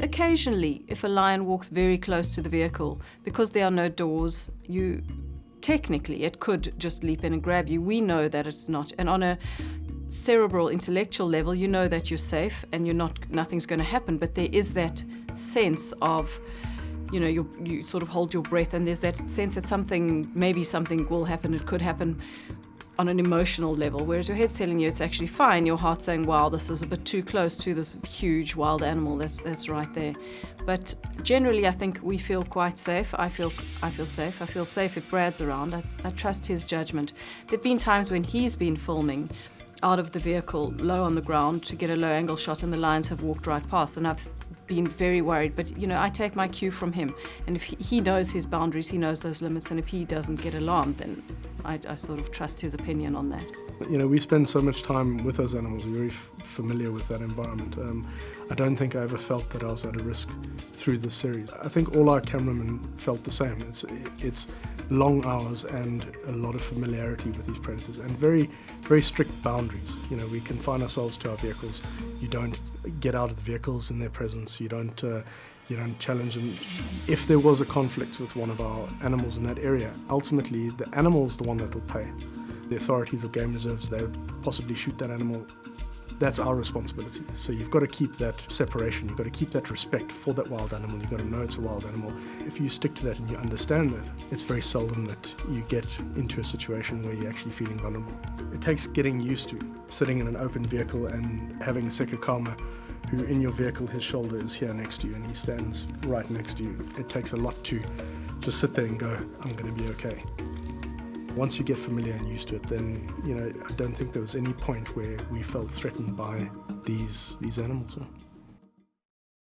occasionally, if a lion walks very close to the vehicle, because there are no doors, technically it could just leap in and grab you. We know that it's not. And on a cerebral, intellectual level, you know that you're safe and nothing's going to happen. But there is that sense of, you sort of hold your breath, and there's that sense that maybe something will happen. It could happen on an emotional level, whereas your head's telling you it's actually fine. Your heart's saying, wow, this is a bit too close to this huge wild animal that's right there. But generally, I think we feel quite safe. I feel safe. I feel safe if Brad's around. I trust his judgment. There've been times when he's been filming out of the vehicle, low on the ground, to get a low angle shot, and the lions have walked right past, and I've been very worried. But I take my cue from him, and if he knows his boundaries, he knows those limits, and if he doesn't get alarmed, then I sort of trust his opinion on that. We spend so much time with those animals. We're very familiar with that environment. I don't think I ever felt that I was at a risk through this series. I think all our cameramen felt the same. It's long hours and a lot of familiarity with these predators, and very, very strict boundaries. We confine ourselves to our vehicles. You don't get out of the vehicles in their presence. You don't challenge them. If there was a conflict with one of our animals in that area, ultimately the animal is the one that will pay. The authorities or game reserves, they would possibly shoot that animal. That's our responsibility. So you've got to keep that separation. You've got to keep that respect for that wild animal. You've got to know it's a wild animal. If you stick to that and you understand that, it's very seldom that you get into a situation where you're actually feeling vulnerable. It takes getting used to sitting in an open vehicle and having a Sekakama who in your vehicle, his shoulder is here next to you and he stands right next to you. It takes a lot to just sit there and go, I'm going to be okay. Once you get familiar and used to it, then, I don't think there was any point where we felt threatened by these animals.